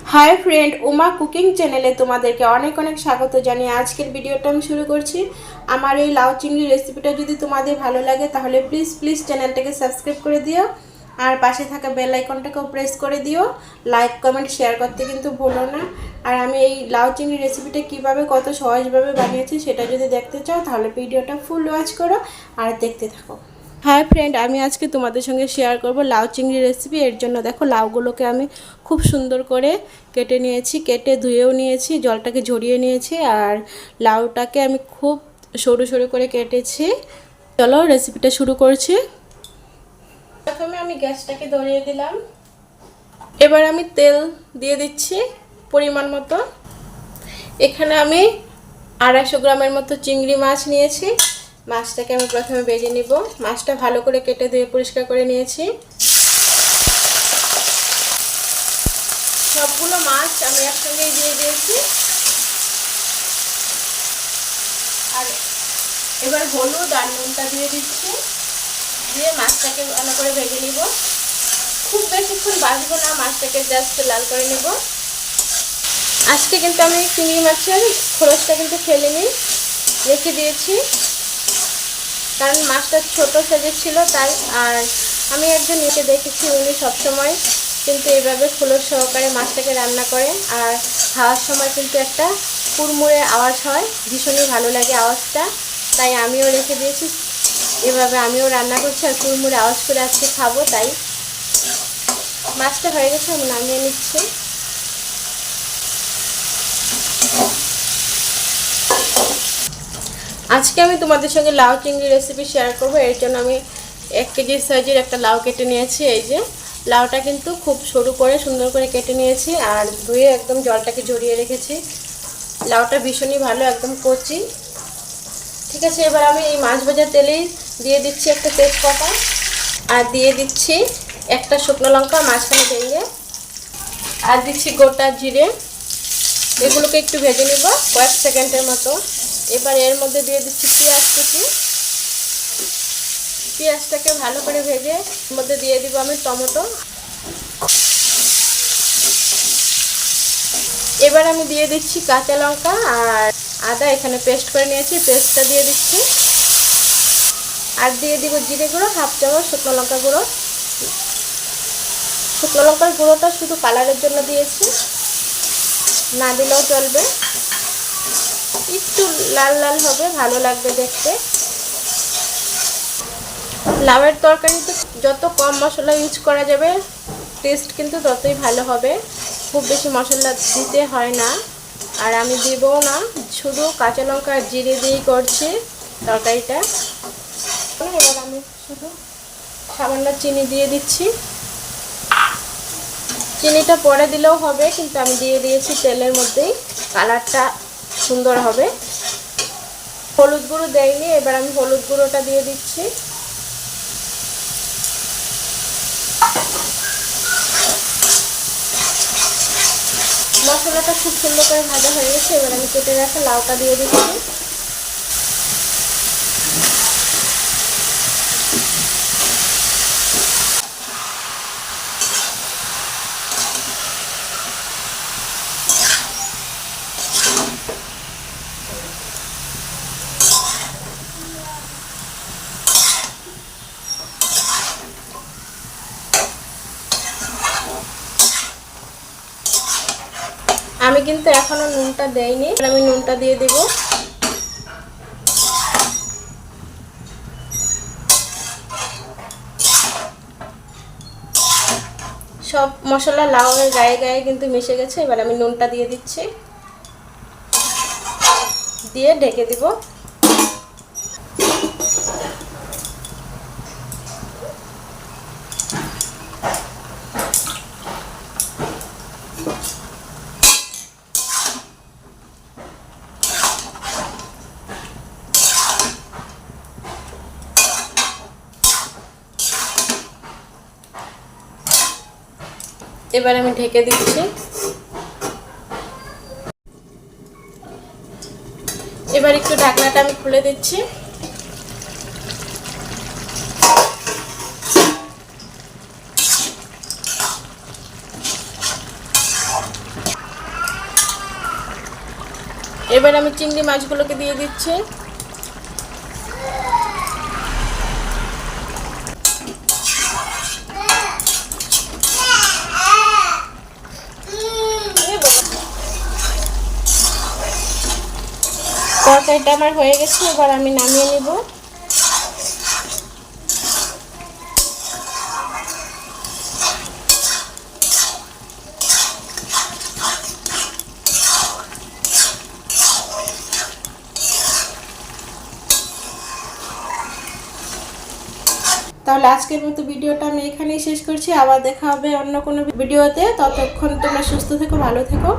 Hi friend Uma cooking चैनेले तुम्हादेरके अनेक अनेक स्वागत जानिए आजकेर भिडियोटा आमि शुरू करछि। आमार एई लाउ चिंगड़ी रेसिपिटा यदि तुम्हादेर भालो लागे ताहले प्लिज प्लिज चैनलटाके सबस्क्राइब करे दिओ और पाशे थाका बेल आइकनटाकेও प्रेस करे दिओ। लाइक कमेंट शेयर करते किन्तु भूलो ना। और आमि एई लाउ चिंगड़ी रेसिपिटा किभाबे कत सहजभाबे बानिয়েছি सेटा यदि देखते चाओ ताहले भिडियोटा फुल वाच करो और देखते थाको। हाय फ्रेंड आमी आज के तुम्हारे संगे शेयर करब लाउ चिंगड़ी रेसिपि। एर जन्य देखो लाउगुलोके आमी खूब सुंदर करे केटे निয়েছি, केटे धुएও निয়েছি, जलटाके झरिয়ে निয়েছি और लाउटाके आमी खूब सरु सरु करे केटेছি। चलो रेसिपिटा शुरू करছি। प्रथमे आमी ग्यासटाके धरिয়ে दिलाम। एबार आमी तेल दिए दिচ্ছি परिमाण मतो। एखाने आमी 250 ग्रामेर मतो चिंगड़ी माछ निয়েছি। মাছটাকে আমি প্রথমে ভেজে নিব। মাছটা ভালো করে কেটে ধুয়ে পরিষ্কার করে নিয়েছি। সবগুলো মাছ আমি একসঙ্গে দিয়ে দিয়েছি। আর এবার হলুদ আর নুনটা দিয়ে দিচ্ছি। দিয়ে মাছটাকে ভালো করে ভেজে নিব। খুব বেশিক্ষণ ভাজবো না, মাছটাকে জাস্ট লাল করে নেব। আজকে কিন্তু আমি চিংড়ি মাছের খোলসটা কিন্তু ফেলিনি, রেখে দিয়েছি, কারণ মাছটা ছোট সাইজের ছিল তাই। আর আমি একজন নিচে দেখেছি উনি সবসময় কিন্তু এইভাবে খোলস সহকারে মাছটাকে রান্না করে আর খাওয়ার সময় কিন্তু একটা কুড়মুড়ে আওয়াজ হয়, ভীষণই ভালো লাগে আওয়াজটা। তাই আমিও রেখে দিয়েছি, এভাবে আমিও রান্না করছি আর কুড়মুড়ে আওয়াজ করে আজকে খাবো। তাই মাছটা হয়ে গেছে, আমি নামিয়ে নিচ্ছি। আজকে আমি তোমাদের সঙ্গে লাউ চিংড়ি রেসিপি শেয়ার করব। এর জন্য আমি 1 কেজি সাইজের একটা লাউ কেটে নিয়েছি। এই যে লাউটা কিন্তু খুব সরু করে সুন্দর করে কেটে নিয়েছি আর ধুয়ে একদম জলটাকে ঝরিয়ে রেখেছি। লাউটা ভীষণই ভালো, একদম কচি। ঠিক আছে, এবার আমি এই মাছ ভাজা তেলেই দিয়ে দিচ্ছি একটা তেজপাতা আর দিয়ে দিচ্ছি একটা শুকনো লঙ্কা মাঝখানে ভেঙে, আর দিচ্ছি গোটা জিরে। এগুলোকে একটু ভেজে নেব কয়েক সেকেন্ডের মতো। এবার এর মধ্যে দিয়ে দিচ্ছি পেঁয়াজ কুচি। পেঁয়াজটাকে ভালো করে ভেজে এর মধ্যে দিয়ে দিব আমি টমেটো। এবার আমি দিয়ে দিচ্ছি কাঁচা লঙ্কা আর আদা, এখানে পেস্ট করে নিয়েছি, পেস্টটা দিয়ে দিচ্ছি। আর দিয়ে দিব জিরে গুঁড়ো 1/2 চামচ, শুকনো লঙ্কা গুঁড়ো। শুকনো লঙ্কার গুঁড়োটা শুধু কালারের জন্য দিয়েছি, না দিলেও চলবে। একটু লাল লাল হবে, ভালো লাগবে দেখতে। লাউয়ের তরকারিতে যত কম মশলা ইউজ করা যাবে টেস্ট কিন্তু ততই ভালো হবে। খুব বেশি মশলা দিতে হয় না, আর আমি দেবও না, শুধু কাঁচা লঙ্কা আর জিরে দিয়েই করছি তরকারিটা। এবার আমি শুধু সামান্য চিনি দিয়ে দিচ্ছি। চিনিটা পরে দিলেও হবে, কিন্তু আমি দিয়ে দিয়েছি তেলের মধ্যেই, কালারটা সুন্দর হবে। হলুদ গুঁড়ো দেয়নি, এবার আমি হলুদ গুঁড়োটা দিয়ে দিচ্ছি। মশলাটা খুব সুন্দর করে ভাজা হয়ে গেছে। এবার আমি কেটে রাখা লাউটা দিয়ে দিচ্ছি। আমি কিন্তু এখনো নুনটা দেইনি, আমি নুনটা দিয়ে দেব। সব মশলা লাউয়ের গায়ে গায়ে কিন্তু মিশে গেছে। এবার আমি নুনটা দিয়ে দিচ্ছি, দিয়ে ঢেকে দিব। এবার আমি ঢেকে দিচ্ছি। এবার একটু ঢাকনাটা আমি খুলে দিচ্ছি। এবার আমি চিংড়ি মাছগুলোকে দিয়ে দিচ্ছি। তরকারিটা আমার হয়ে গেছে, এবার আমি নামিয়ে নিব। তাহলে আজকের মতো ভিডিওটা আমি এখানেই শেষ করছি। আবার দেখা হবে অন্য কোনো ভিডিওতে। ততক্ষণ তোমরা সুস্থ থেকো, ভালো থেকো।